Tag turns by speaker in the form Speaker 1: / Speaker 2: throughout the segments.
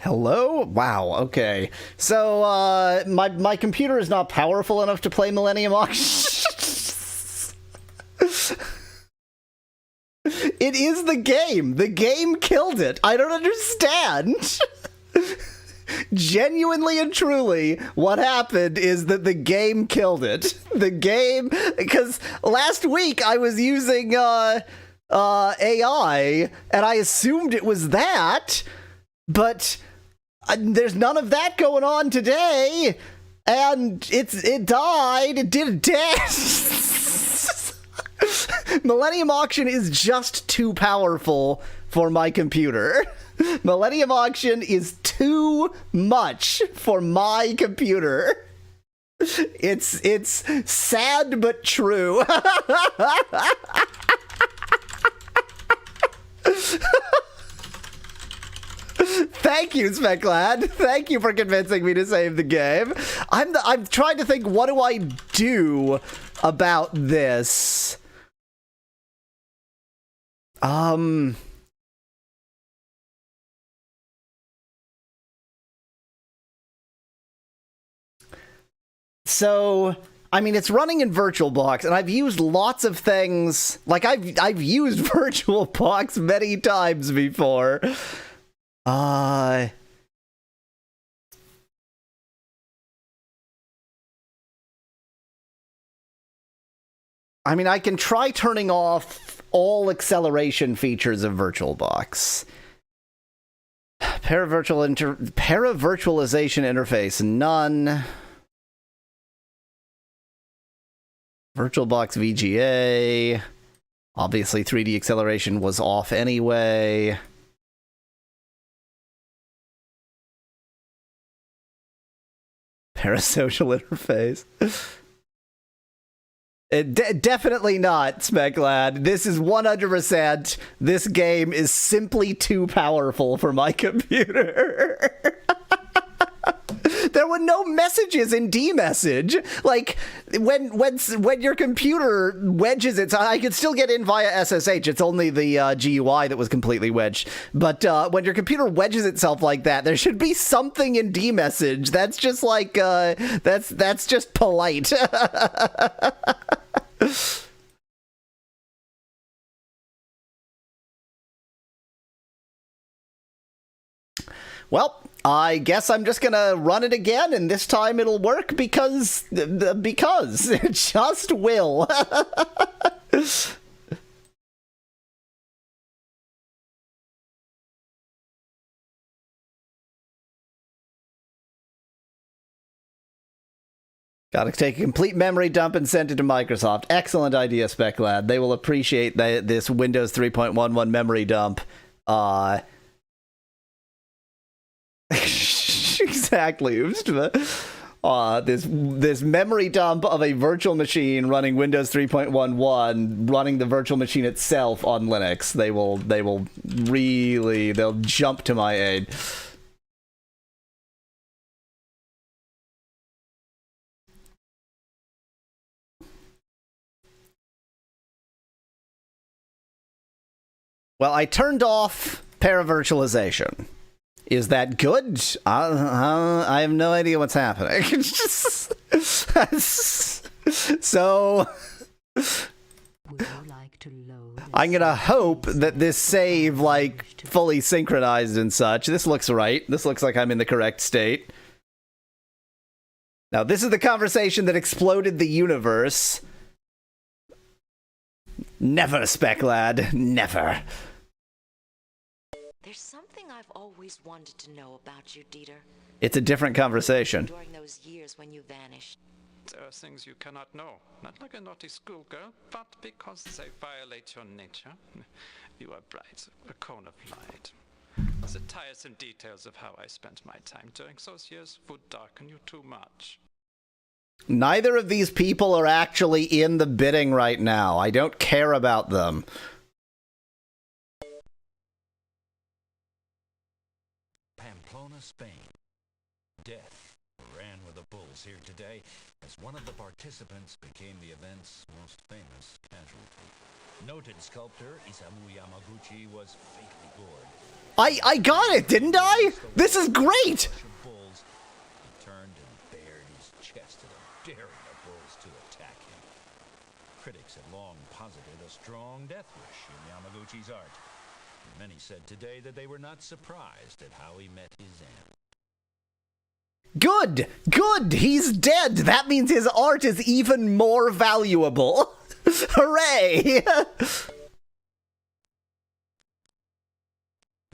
Speaker 1: Hello? Wow, okay. So, my computer is not powerful enough to play Millennium Auction. It is the game. The game killed it. I don't understand. Genuinely and truly, what happened is that the game killed it. The game, because last week I was using AI, and I assumed it was that, but there's none of that going on today, and it died. It did dead. Millennium Auction is just too powerful for my computer. Millennium Auction is too much for my computer. It's sad but true. Thank you, Speclad. Thank you for convincing me to save the game. I'm trying to think, what do I do about this? So, I mean, it's running in VirtualBox, and I've used lots of things. Like, I've used VirtualBox many times before. I mean, I can try turning off all acceleration features of VirtualBox. Paravirtualization interface, none. VirtualBox VGA. Obviously, 3D acceleration was off anyway. Parasocial interface. Definitely not, Speclad. This is 100%. This game is simply too powerful for my computer. There were no messages in D-message. Like, when your computer wedges it, I could still get in via SSH. It's only the GUI that was completely wedged. But when your computer wedges itself like that, there should be something in D-message. That's just like, that's just polite. Well, I guess I'm just gonna run it again, and this time it'll work because it just will. Gotta take a complete memory dump and send it to Microsoft. Excellent idea, Speclad. They will appreciate this Windows 3.11 memory dump. Exactly. This memory dump of a virtual machine running Windows 3.11, running the virtual machine itself on Linux. They'll jump to my aid. Well, I turned off paravirtualization. Is that good? I have no idea what's happening. So, I'm gonna hope that this save, like, fully synchronized and such. This looks right. This looks like I'm in the correct state. Now, this is the conversation that exploded the universe. Never, Speclad. Never.
Speaker 2: There's something I've always wanted to know about you, Dieter.
Speaker 1: It's a different conversation.
Speaker 2: During those years when you vanished.
Speaker 3: There are things you cannot know. Not like a naughty schoolgirl, but because they violate your nature. You are bright, a cone of light. The tiresome details of how I spent my time during those years would darken you too much.
Speaker 1: Neither of these people are actually in the bidding right now. I don't care about them.
Speaker 4: Pamplona, Spain. Death ran with the bulls here today as one of the participants became the event's most famous casualty. Noted sculptor Isamu Yamaguchi was fatally gored.
Speaker 1: I got it, didn't I? This is great!
Speaker 4: Bulls. He turned and bared his chest at them, daring the bulls to attack him. Critics had long posited a strong death wish in Yamaguchi's art. And many said today that they were not surprised at how he met his end.
Speaker 1: Good! Good! He's dead! That means his art is even more valuable! Hooray!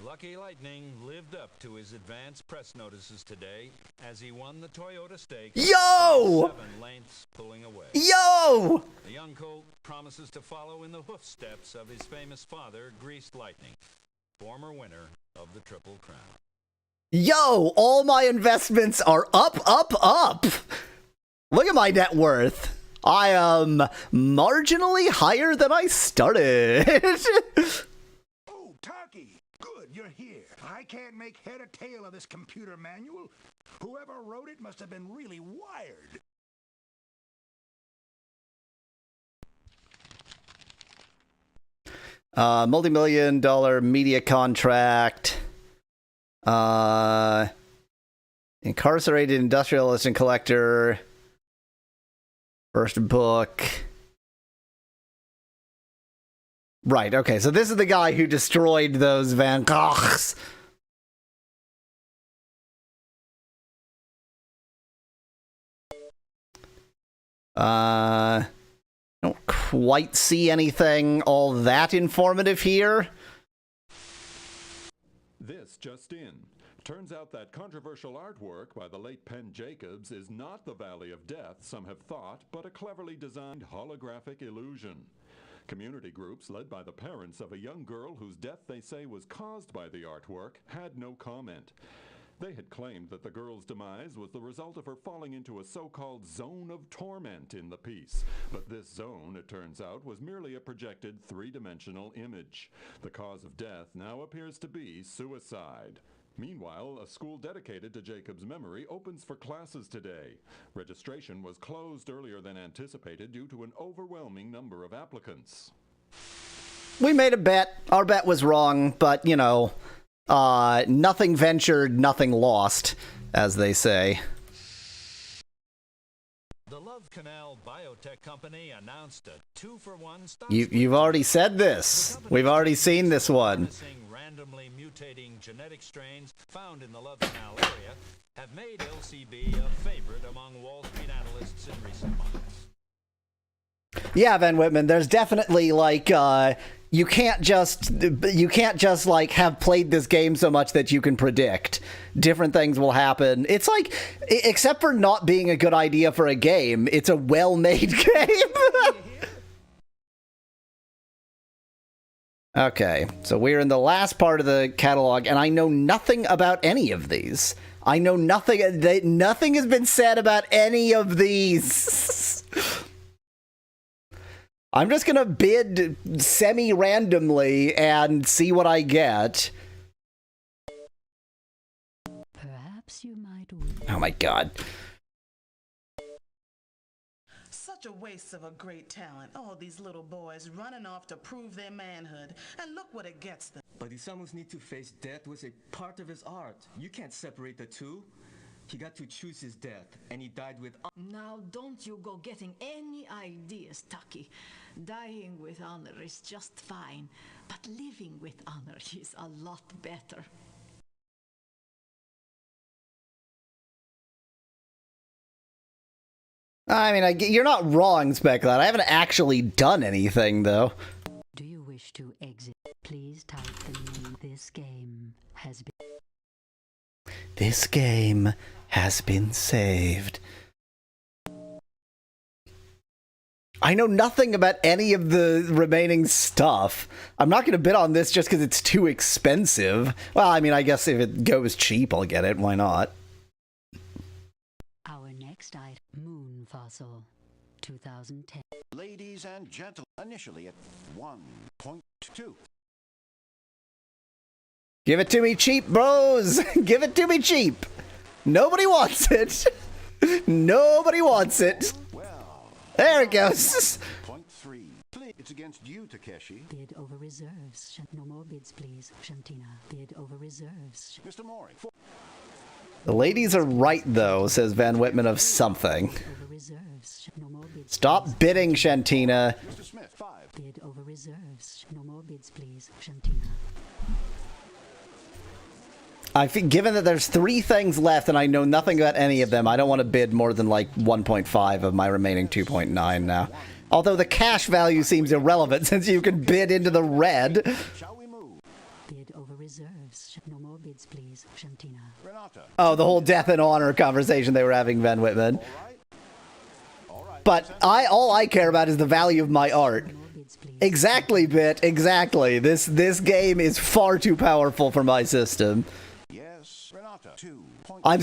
Speaker 4: Lucky Lightning lived up to his advance press notices today as he won the Toyota Stakes.
Speaker 1: Yo!
Speaker 4: 7 lengths pulling away.
Speaker 1: Yo!
Speaker 4: The young colt promises to follow in the footsteps of his famous father, Greased Lightning, former winner of the Triple Crown.
Speaker 1: Yo! All my investments are up, up, up! Look at my net worth. I am marginally higher than I started.
Speaker 5: Oh, Taki, good, you're here. I can't make head or tail of this computer manual. Whoever wrote it must have been really wired.
Speaker 1: Multi-million-dollar media contract. Incarcerated industrialist and collector. First book. Right, okay, so this is the guy who destroyed those Van Goghs. I don't quite see anything all that informative here.
Speaker 6: This just in. Turns out that controversial artwork by the late Penn Jacobs is not the Valley of Death some have thought, but a cleverly designed holographic illusion. Community groups led by the parents of a young girl whose death they say was caused by the artwork had no comment. They had claimed that the girl's demise was the result of her falling into a so-called zone of torment in the piece. But this zone, it turns out, was merely a projected three-dimensional image. The cause of death now appears to be suicide. Meanwhile, a school dedicated to Jacob's memory opens for classes today. Registration was closed earlier than anticipated due to an overwhelming number of applicants.
Speaker 1: We made a bet. Our bet was wrong, but, you know, nothing ventured, nothing lost, as they say.
Speaker 4: The Love Canal Biotech Company announced a 2-for-1 stock.
Speaker 1: You've already said this. We've already seen this one.
Speaker 4: Randomly mutating genetic strains found in the Love Canal area have made LCB a favorite among Wall Street analysts in recent months.
Speaker 1: Yeah, Van Whitman, there's definitely, like, you can't just like have played this game so much that you can predict different things will happen. It's like, except for not being a good idea for a game, it's a well-made game. Okay, so we're in the last part of the catalog, and I know nothing about any of these. I know nothing. Nothing has been said about any of these. I'm just gonna bid semi-randomly and see what I get.
Speaker 7: Perhaps you might win.
Speaker 1: Oh my god.
Speaker 8: Such a waste of a great talent. All these little boys running off to prove their manhood. And look what it gets them.
Speaker 9: But Isamu's need to face death was a part of his art. You can't separate the two. He got to choose his death, and he died with...
Speaker 7: Now don't you go getting any ideas, Taki. Dying with honor is just fine, but living with honor is a lot better.
Speaker 1: I mean, you're not wrong, Specklat. I haven't actually done anything, though.
Speaker 7: Do you wish to exit? Please type the name. This game has been...
Speaker 1: This game has been saved. I know nothing about any of the remaining stuff. I'm not going to bid on this just because it's too expensive. Well, I mean, I guess if it goes cheap, I'll get it. Why not?
Speaker 7: Our next item, Moon Fossil, 2010.
Speaker 10: Ladies and gentlemen, initially at 1.2.
Speaker 1: Give it to me cheap, bros! Give it to me cheap! Nobody wants it! Nobody wants it!
Speaker 10: Well,
Speaker 1: There it goes!
Speaker 10: 0.3. It's against you, Takeshi.
Speaker 11: Bid over reserves. No more bids, please. Shantina. Bid over reserves.
Speaker 10: Mr. Mori.
Speaker 1: The ladies are right, though, says Van Whitman of something.
Speaker 11: Over reserves. No more bids.
Speaker 1: Stop bidding, Shantina.
Speaker 10: Mr. Smith. 5.
Speaker 11: Bid over reserves. No more bids, please. Shantina.
Speaker 1: I think, given that there's 3 things left and I know nothing about any of them, I don't want to bid more than like 1.5 of my remaining 2.9 now. Although the cash value seems irrelevant since you can bid into the red.
Speaker 10: Shall we move?
Speaker 11: Bid over reserves. No more bids, please. Shantina.
Speaker 10: Renata.
Speaker 1: Oh, the whole death and honor conversation they were having, Van Whitman.
Speaker 10: All right.
Speaker 1: But all I care about is the value of my art.
Speaker 11: No more bids, please.
Speaker 1: Exactly, Bit. Exactly. This game is far too powerful for my system.
Speaker 10: Yes. Renata. 2.
Speaker 1: I'm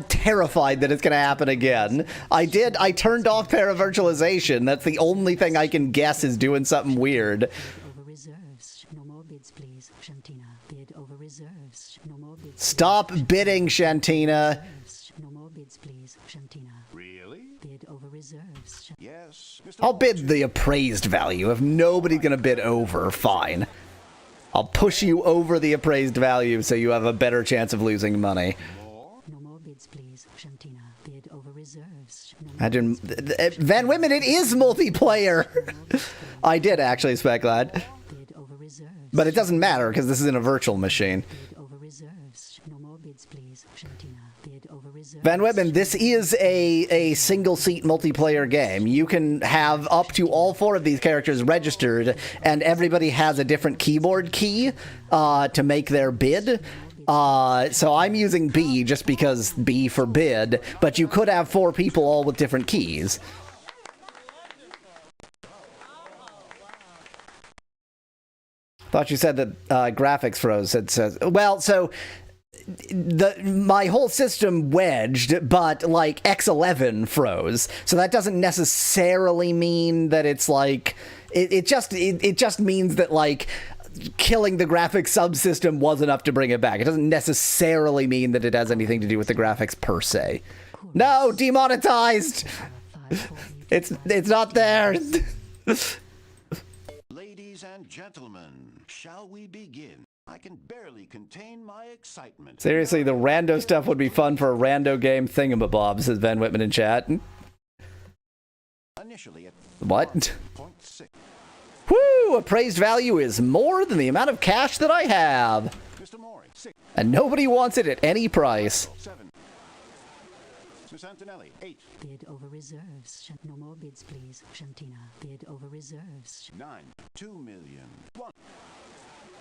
Speaker 1: terrified that it's going to happen again. I turned off paravirtualization. That's the only thing I can guess is doing something weird.
Speaker 11: Over reserves. No more bids, please. Shantina. Bid over reserves. No more bids.
Speaker 1: Stop bidding, Shantina.
Speaker 11: No more bids, please. Shantina.
Speaker 10: Really?
Speaker 11: Bid over reserves.
Speaker 10: Yes. Mr.
Speaker 1: I'll bid the appraised value. If nobody's going to bid over, fine. I'll push you over the appraised value so you have a better chance of losing money.
Speaker 11: No more bids, please. Shantina. Bid over reserves. No more
Speaker 1: Imagine, Van Whitman, it is multiplayer. I did actually, Speckland.
Speaker 11: bid over reserves.
Speaker 1: But it doesn't matter because this is in a virtual machine.
Speaker 11: Bid over reserves. No more bids, please. Shantina. Bid over reserves.
Speaker 1: Van Whitman, this is a single-seat multiplayer game. You can have up to all 4 of these characters registered, and everybody has a different keyboard key to make their bid. So I'm using B just because B for bid, but you could have 4 people all with different keys. Thought you said that graphics froze. It says, well, so my whole system wedged, but like X11 froze. So that doesn't necessarily mean that it's like it just means that like killing the graphics subsystem was enough to bring it back. It doesn't necessarily mean that it has anything to do with the graphics per se. No, demonetized. It's not there.
Speaker 10: Ladies and gentlemen, shall we begin? I can barely contain my excitement.
Speaker 1: Seriously, the rando stuff would be fun for a rando game thingamabob, says Van Whitman in chat.
Speaker 10: Initially at
Speaker 1: What?
Speaker 10: 0.6.
Speaker 1: Woo! Appraised value is more than the amount of cash that I have.
Speaker 10: Mr. Mori. 6.
Speaker 1: And nobody wants it at any price.
Speaker 10: 7. Miss Antonelli. 8.
Speaker 11: Bid over reserves. No more bids, please. Shantina. Bid over reserves.
Speaker 10: 9. 2 million. 1.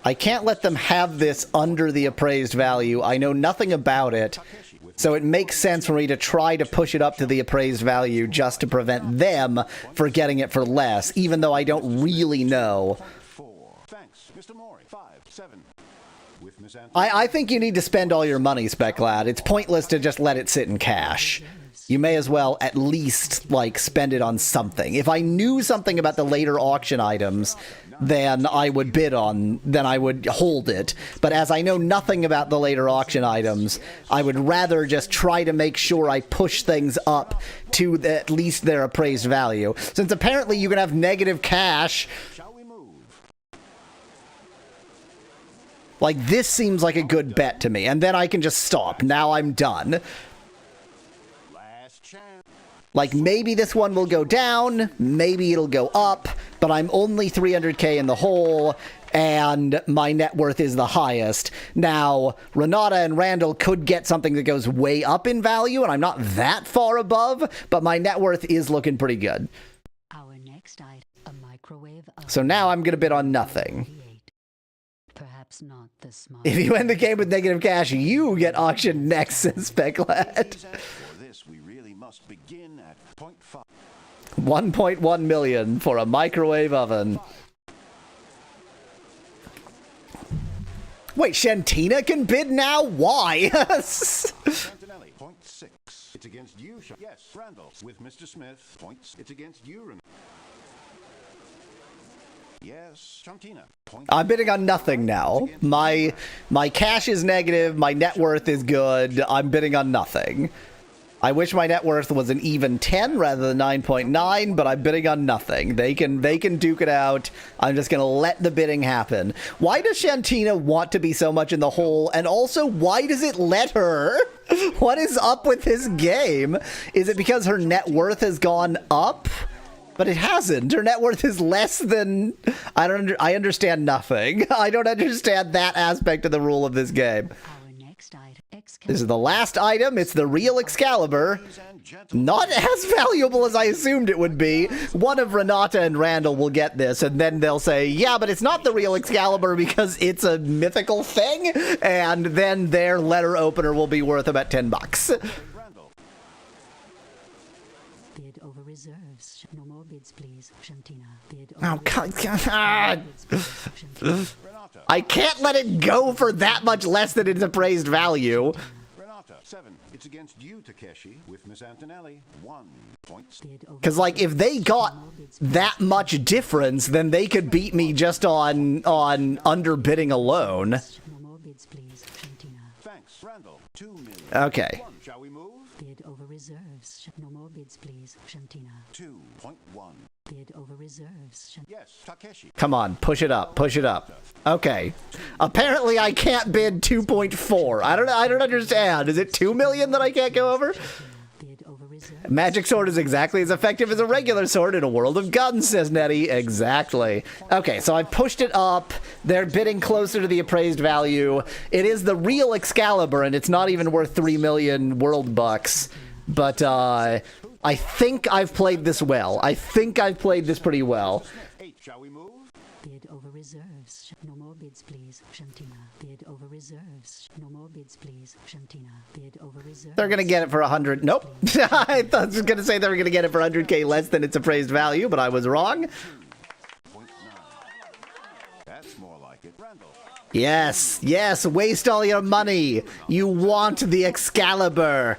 Speaker 1: I can't let them have this under the appraised value. I know nothing about it, so it makes sense for me to try to push it up to the appraised value just to prevent them for getting it for less, even though I don't really know.
Speaker 10: 4. Thanks. Mr. Mori. 5. 7. With Miss Antonelli.
Speaker 1: I think you need to spend all your money, Speklad. It's pointless to just let it sit in cash. You may as well at least, like, spend it on something. If I knew something about the later auction items, then I would hold it. But as I know nothing about the later auction items, I would rather just try to make sure I push things up to at least their appraised value. Since apparently you can have negative cash.
Speaker 10: Shall we move?
Speaker 1: Like, this seems like a good bet to me. And then I can just stop. Now I'm done.
Speaker 10: Last chance.
Speaker 1: Like, maybe this one will go down, maybe it'll go up, but I'm only 300k in the hole, and my net worth is the highest. Now, Renata and Randall could get something that goes way up in value, and I'm not that far above, but my net worth is looking pretty good.
Speaker 11: Our next item, a microwave oven.
Speaker 1: So now I'm going to bid on nothing.
Speaker 11: Perhaps not the smart.
Speaker 1: If you end the game with negative cash, you get auctioned next, says Speklad.
Speaker 10: For this, we really must begin at 0.5.
Speaker 1: 1.1 million for a microwave oven. Wait, Shantina can bid now? Why?
Speaker 10: Antonelli. 0.6. It's against you. Yes, Randall. With Mr. Smith. Points. It's against you. Yes, Shantina.
Speaker 1: I'm bidding on nothing now. My cash is negative. My net worth is good. I'm bidding on nothing. I wish my net worth was an even 10 rather than 9.9, but I'm bidding on nothing. They can duke it out. I'm just gonna let the bidding happen. Why does Shantina want to be so much in the hole? And also, why does it let her? What is up with this game? Is it because her net worth has gone up? But it hasn't. Her net worth is less than... I understand nothing. I don't understand that aspect of the rule of this game. This is the last item. It's the real Excalibur. Not as valuable as I assumed it would be. One of Renata and Randall will get this, and then they'll say, yeah, but it's not the real Excalibur because it's a mythical thing, and then their letter opener will be worth about $10.
Speaker 11: Bid over reserves. No more bids, please. Shantina. Bid
Speaker 1: over God. I can't let it go for that much less than its appraised value.
Speaker 10: Renata, 7. It's against you, Takeshi, with Miss Antonelli. 1 point.
Speaker 1: Because, like, if they got that much difference, then they could beat me just on underbidding alone.
Speaker 11: No more bids, please. Shantina.
Speaker 10: Thanks, Randall. 2 million.
Speaker 1: Okay.
Speaker 10: 1. Shall we move?
Speaker 11: Bid over reserves. No more bids, please. Shantina.
Speaker 10: 2.1.
Speaker 11: Bid over reserves.
Speaker 10: Yes, Takeshi.
Speaker 1: Come on, push it up, push it up. Okay. Apparently I can't bid 2.4. I don't understand. Is it 2 million that I can't go over? Magic sword is exactly as effective as a regular sword in a world of guns, says Nettie. Exactly. Okay, so I've pushed it up. They're bidding closer to the appraised value. It is the real Excalibur, and it's not even worth 3 million world bucks. But, I think I've played this well. I think I've played this pretty well.
Speaker 10: 8. Shall we move?
Speaker 11: Bid over reserves. No more bids, please. Shantina. Bid over reserves. No more bids, please. Shantina. Bid over reserves.
Speaker 1: They're gonna get it for 100. Nope. I thought I was gonna say they were gonna get it for 100k less than its appraised value, but I was wrong.
Speaker 10: 2.9. That's more like it. Randall.
Speaker 1: Yes, yes, waste all your money. You want the Excalibur.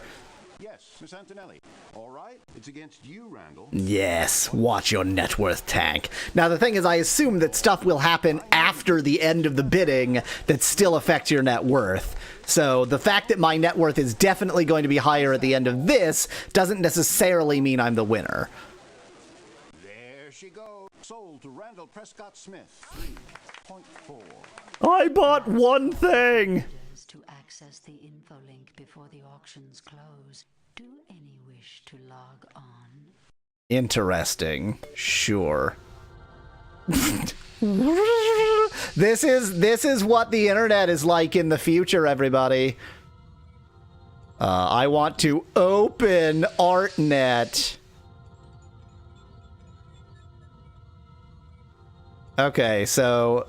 Speaker 10: Yes, Miss Antonelli. All right. It's against you, Randall.
Speaker 1: Yes, watch your net worth tank. Now, the thing is, I assume that stuff will happen after the end of the bidding that still affects your net worth. So the fact that my net worth is definitely going to be higher at the end of this doesn't necessarily mean I'm the winner.
Speaker 10: There she goes. Sold to Randall Prescott Smith. 3.4.
Speaker 1: I bought one thing.
Speaker 11: To access the info link before the auctions close, do any wish to log on?
Speaker 1: Interesting. Sure. This is what the internet is like in the future, everybody. I want to open ArtNet. Okay, so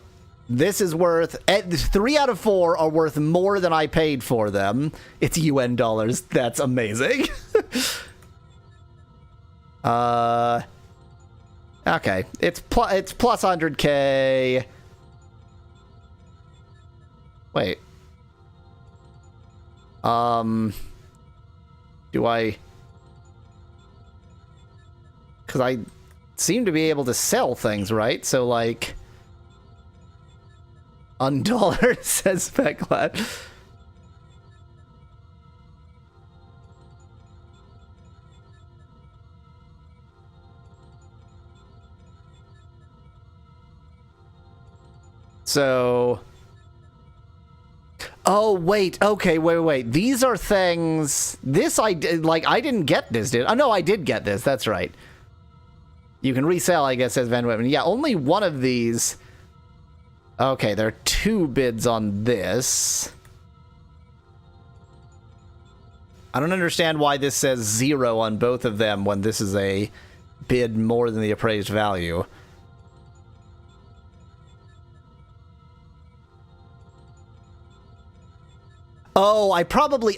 Speaker 1: this is worth 3 out of 4 are worth more than I paid for them. It's UN dollars. That's amazing. Okay, it's plus 100k. Wait. Do I? Because I seem to be able to sell things, right? So like, $1 says Speclad. So, oh wait, okay, wait. These are things. This I did. Like I didn't get this, did? Oh no, I did get this. That's right. You can resell, I guess, says Van Whitman. Yeah, only one of these. Okay, there are 2 bids on this. I don't understand why this says 0 on both of them when this is a bid more than the appraised value. Oh, I probably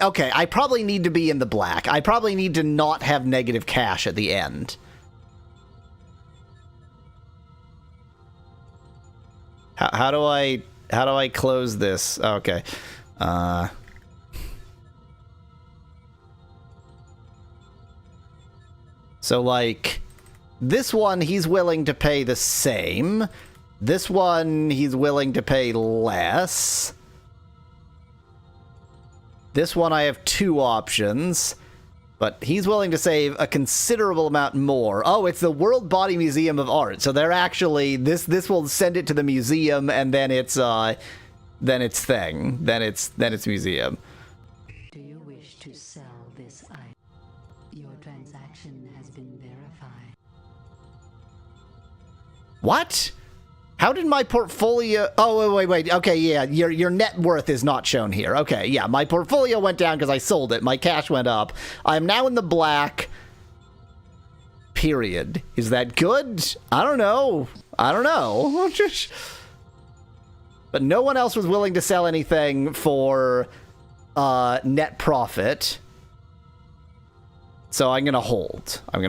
Speaker 1: need to be in the black. I probably need to not have negative cash at the end. How do I close this? Okay. So like this one he's willing to pay the same. This one he's willing to pay less. This one I have 2 options. But he's willing to save a considerable amount more. Oh, it's the World Body Museum of Art. So they're actually this will send it to the museum, and then it's museum.
Speaker 11: Do you wish to sell this item? Your transaction has been verified.
Speaker 1: What? How did my portfolio... Oh, wait. Okay, yeah, your net worth is not shown here. Okay, yeah, my portfolio went down because I sold it. My cash went up. I'm now in the black. Period. Is that good? I don't know. But no one else was willing to sell anything for net profit. So I'm going to hold. How do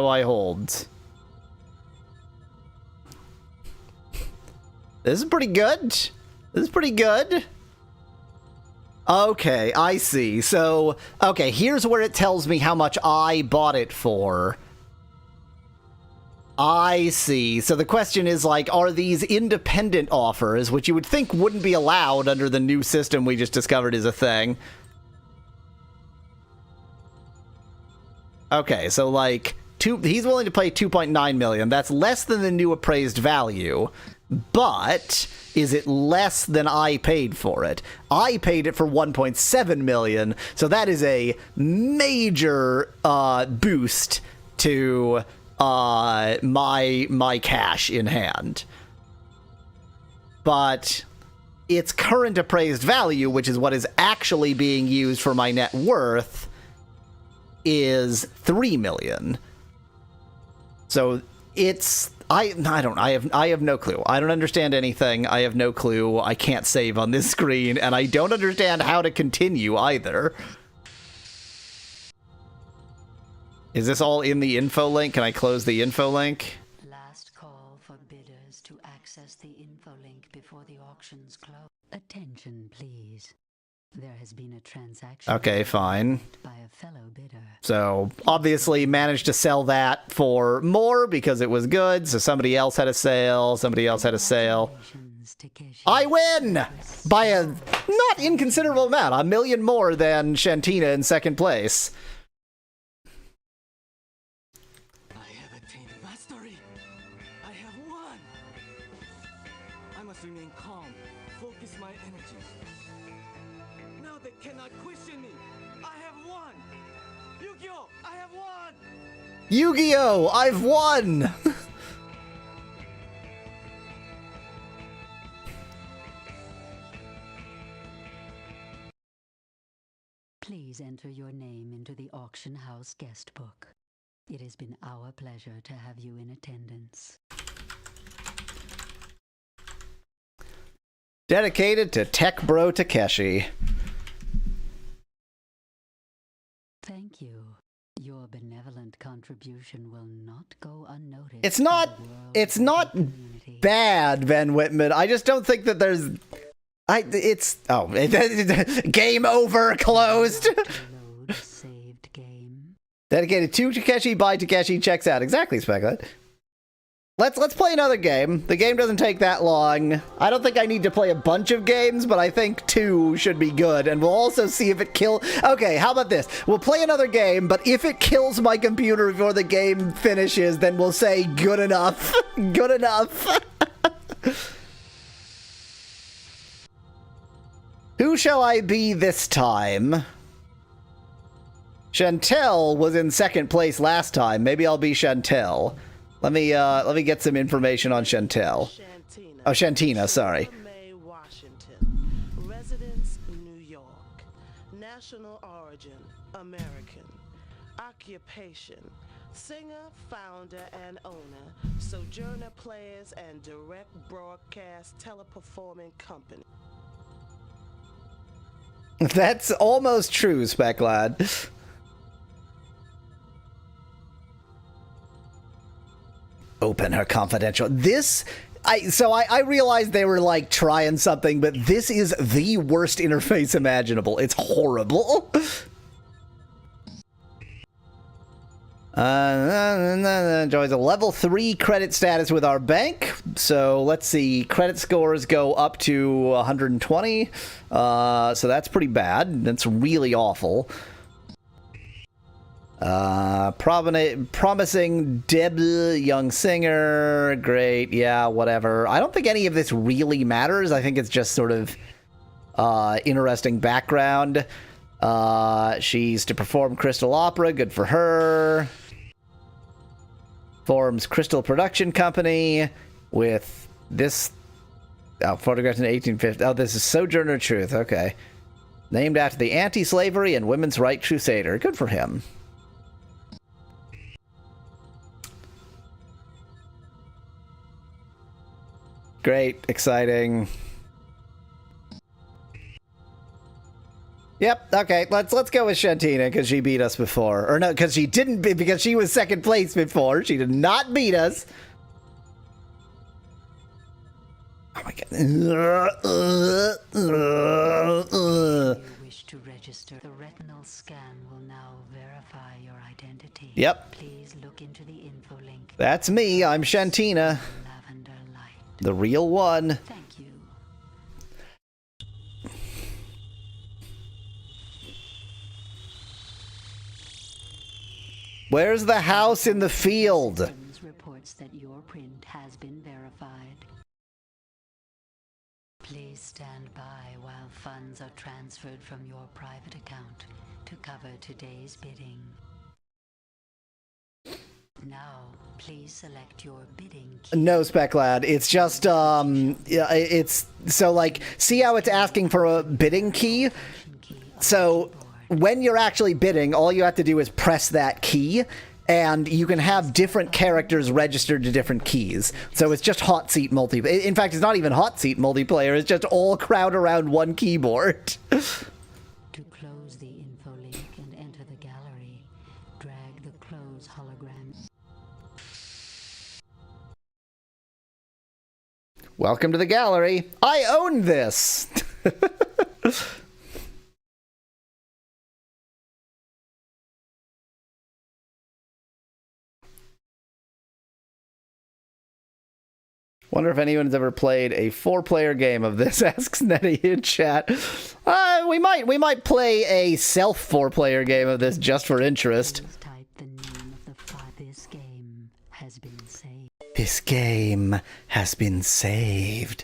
Speaker 1: I hold? This is pretty good. Okay, I see. So, okay, here's where it tells me how much I bought it for. I see. So the question is, like, are these independent offers, which you would think wouldn't be allowed under the new system we just discovered is a thing? Okay, so like he's willing to pay 2.9 million. That's less than the new appraised value, but is it less than I paid for it? I paid it for 1.7 million, so that is a major boost to my cash in hand. But its current appraised value, which is what is actually being used for my net worth, is 3 million. So it's I have no clue. I don't understand anything. I have no clue. I can't save on this screen, and I don't understand how to continue either. Is this all in the info link? Can I close the info link?
Speaker 11: Last call for bidders to access the info link before the auctions close. Attention, please. There has been a transaction.
Speaker 1: Okay, fine.
Speaker 11: By a fellow bidder.
Speaker 1: So, obviously managed to sell that for more because it was good. So somebody else had a sale. I win! By a not inconsiderable amount. 1 million more than Shantina in second place.
Speaker 9: I have attained mastery. I have won. I must remain calm. Focus my energies. Now they cannot question me. I have won. Yu-Gi-Oh! I have won.
Speaker 1: Yu-Gi-Oh! I've won!
Speaker 11: Please enter your name into the auction house guest book. It has been our pleasure to have you in attendance.
Speaker 1: Dedicated to Tech Bro Takeshi.
Speaker 11: Thank you. Your benevolent contribution will not go unnoticed.
Speaker 1: It's not bad, Ben Whitman. I just don't think that there's game over, closed.
Speaker 11: Saved game.
Speaker 1: Dedicated to Takeshi by Takeshi, checks out. Exactly, Speculate. Let's play another game. The game doesn't take that long. I don't think I need to play a bunch of games, but I think 2 should be good. And we'll also see if it kills... Okay, how about this? We'll play another game, but if it kills my computer before the game finishes, then we'll say good enough. Good enough. Who shall I be this time? Chantel was in second place last time. Maybe I'll be Chantel. Let me get some information on Chantel. Oh, Shantina, sorry.
Speaker 12: May, Washington. Residence, New York. National origin, American. Occupation, singer, founder, and owner. Sojourner Players and Direct Broadcast Teleperforming Company.
Speaker 1: That's almost true, Speclad. Open her confidential. I realized they were like trying something, but this is the worst interface imaginable. It's horrible. Enjoys a level 3 credit status with our bank. So let's see. Credit scores go up to 120. So that's pretty bad. That's really awful. Promising debut young singer. Great. Yeah, whatever. I don't think any of this really matters. I think it's just sort of interesting background. She's to perform Crystal Opera. Good for her. Forms Crystal Production Company with this... Oh, photographed in 1850. Oh, this is Sojourner Truth. Okay. Named after the anti-slavery and women's rights crusader. Good for him. Great. Exciting. Yep, okay, let's go with Shantina, because she beat us before. Or no, because she didn't, because she was second place before. She did not beat us. Oh my god.
Speaker 11: You wish to register. The retinal scan will now verify your identity.
Speaker 1: Yep.
Speaker 11: Please look into the info link.
Speaker 1: That's me, I'm Shantina.
Speaker 11: Lavender light.
Speaker 1: The real one.
Speaker 11: Thank you.
Speaker 1: Where's the house in the field?
Speaker 11: Systems reports that your print has been verified. Please stand by while funds are transferred from your private account to cover today's bidding. Now, please select your bidding key.
Speaker 1: No, Spec Lad. It's just, yeah, it's, so, like, see how it's asking for a bidding key? So, when you're actually bidding, all you have to do is press that key, and you can have different characters registered to different keys. So it's just hot seat multiplayer. In fact, it's not even hot seat multiplayer. It's just all crowd around one keyboard.
Speaker 11: To close the info link and enter the gallery, drag the close hologram.
Speaker 1: Welcome to the gallery. I own this. Wonder if anyone's ever played a 4-player game of this, asks Nettie in chat. We might play a self 4-player game of this just for interest.
Speaker 11: Type the name of the file. This game has been saved.
Speaker 1: This game has been saved.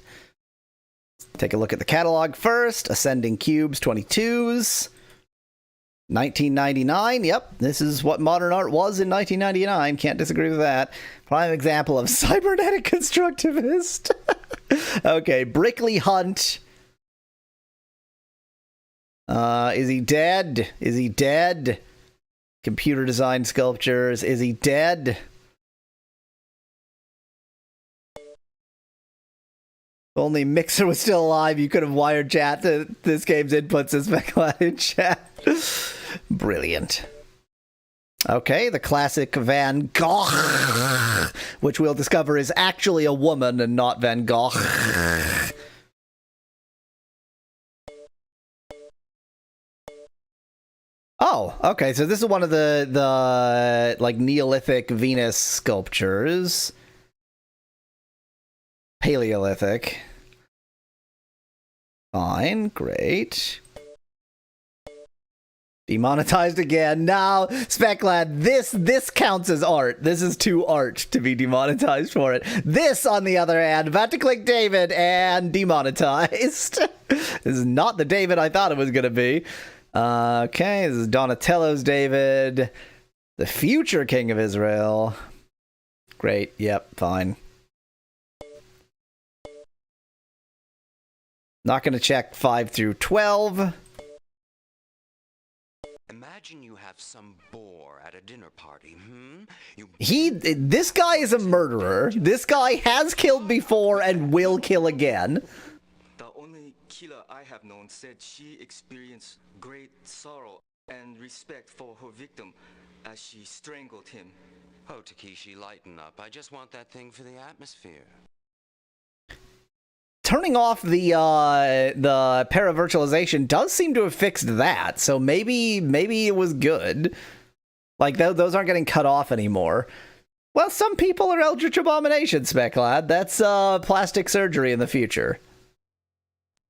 Speaker 1: Take a look at the catalog first. Ascending Cubes 22s. 1999, yep, this is what modern art was in 1999. Can't disagree with that. Prime example of cybernetic constructivist. Okay, Brickley Hunt. Is he dead? Is he dead? Computer design sculptures. Is he dead? If only Mixer was still alive, you could have wired chat to this game's inputs as McLeod in chat. Brilliant. Okay, the classic Van Gogh, which we'll discover is actually a woman and not Van Gogh. Oh, okay, so this is one of the like Neolithic Venus sculptures. Paleolithic. Fine, great. Demonetized again. Now, Speclad, this counts as art. This is too art to be demonetized for it. This, on the other hand, about to click David and demonetized. This is not the David I thought it was going to be. Okay, this is Donatello's David. The future King of Israel. Great, yep, fine. Not going to check 5 through 12.
Speaker 13: Imagine you have some bore at a dinner party,
Speaker 1: This guy is a murderer. This guy has killed before and will kill again.
Speaker 9: The only killer I have known said she experienced great sorrow and respect for her victim as she strangled him.
Speaker 13: Oh, Takeshi, lighten up. I just want that thing for the atmosphere.
Speaker 1: Turning off the paravirtualization does seem to have fixed that, so maybe it was good. Like, those aren't getting cut off anymore. Well, some people are eldritch abominations, Speclad. That's plastic surgery in the future.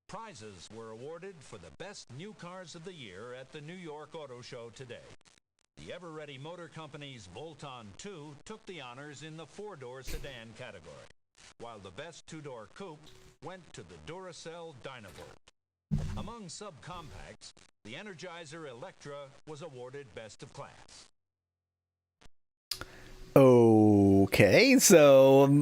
Speaker 4: Prizes were awarded for the best new cars of the year at the New York Auto Show today. The Ever-Ready Motor Company's Volton 2 took the honors in the four-door sedan category, while the best two-door coupe went to the Duracell Dynabolt. Among subcompacts, the Energizer Electra was awarded Best of Class.
Speaker 1: Okay, so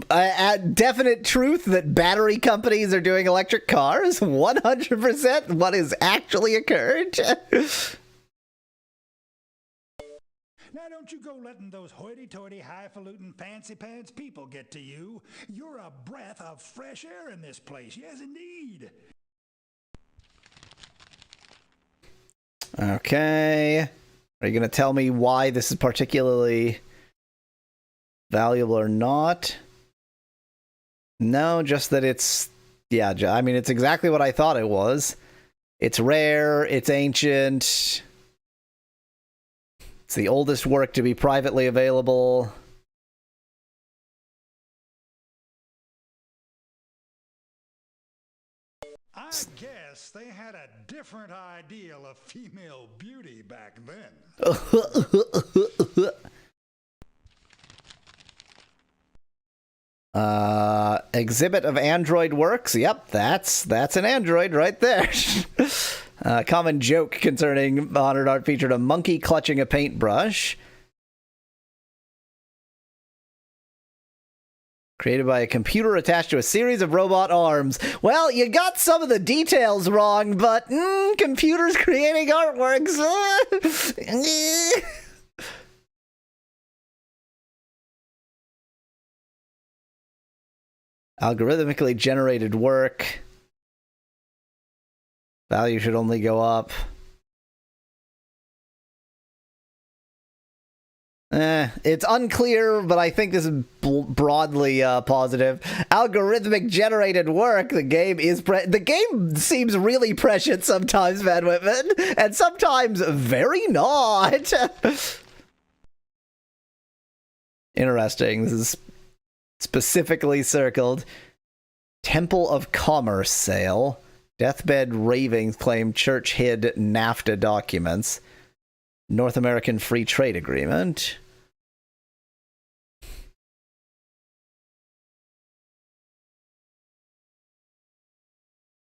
Speaker 1: definite truth that battery companies are doing electric cars? 100% what has actually occurred?
Speaker 5: Now don't you go letting those hoity-toity, highfalutin, fancy-pants people get to you. You're a breath of fresh air in this place. Yes, indeed.
Speaker 1: Okay. Are you going to tell me why this is particularly valuable or not? No, just that it's... Yeah, I mean, it's exactly what I thought it was. It's rare, it's ancient... It's the oldest work to be privately available.
Speaker 5: I guess they had a different ideal of female beauty back then.
Speaker 1: Exhibit of android works. Yep, that's an android right there. Common joke concerning honored art featured a monkey clutching a paintbrush. Created by a computer attached to a series of robot arms. Well, you got some of the details wrong, but computers creating artworks. Algorithmically generated work. Value should only go up. It's unclear, but I think this is broadly positive. Algorithmic generated work. The game is the game seems really prescient sometimes, Van Whitman, and sometimes very not. Interesting. This is specifically circled. Temple of Commerce sale. Deathbed ravings claim church hid NAFTA documents. North American Free Trade Agreement.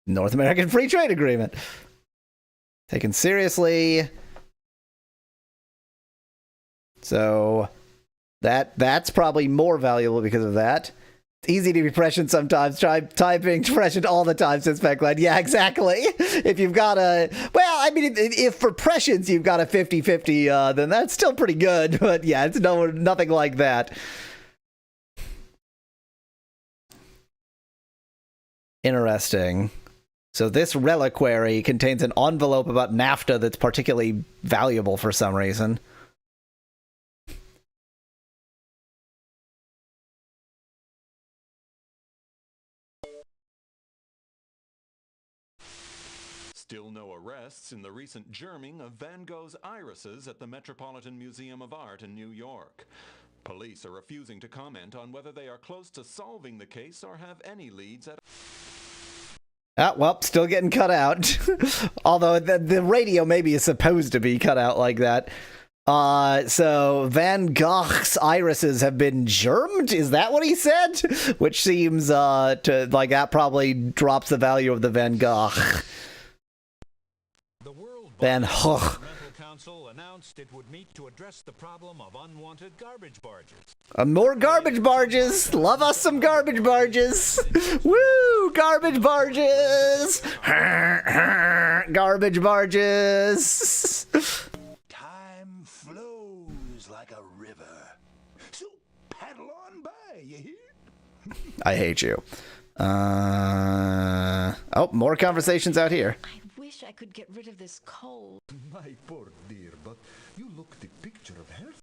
Speaker 1: North American Free Trade Agreement. Taken seriously. So that's probably more valuable because of that. It's easy to be prescient sometimes. Try typing prescient all the time since Speclad. Yeah, exactly. If you've got a... Well, I mean, if for prescience you've got a 50-50, then that's still pretty good. But yeah, it's nothing like that. Interesting. So this reliquary contains an envelope about NAFTA that's particularly valuable for some reason.
Speaker 6: Still no arrests in the recent germing of Van Gogh's irises at the Metropolitan Museum of Art in New York. Police are refusing to comment on whether they are close to solving the case or have any leads at...
Speaker 1: Ah, well, still getting cut out. Although the radio maybe is supposed to be cut out like that. So Van Gogh's irises have been germed? Is that what he said? Which seems to like that probably drops the value of the Van Gogh. Van Gogh.
Speaker 4: Council announced it would meet to address the problem of unwanted garbage barges.
Speaker 1: More garbage barges. Love us some garbage barges. Woo! Garbage barges. Garbage barges.
Speaker 5: Time flows like a river. So paddle on by, you hear?
Speaker 1: I hate you. Oh, more conversations out here.
Speaker 7: I wish I could get rid of this cold.
Speaker 10: My poor dear, but you look the picture of health.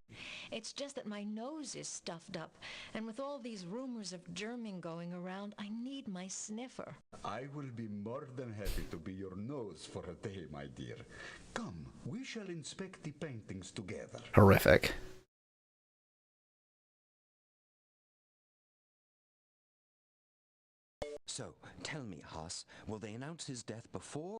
Speaker 7: It's just that my nose is stuffed up, and with all these rumors of germing going around, I need my sniffer.
Speaker 10: I will be more than happy to be your nose for a day, my dear. Come, we shall inspect the paintings together.
Speaker 1: Horrific.
Speaker 14: So, tell me, Haas, will they announce his death before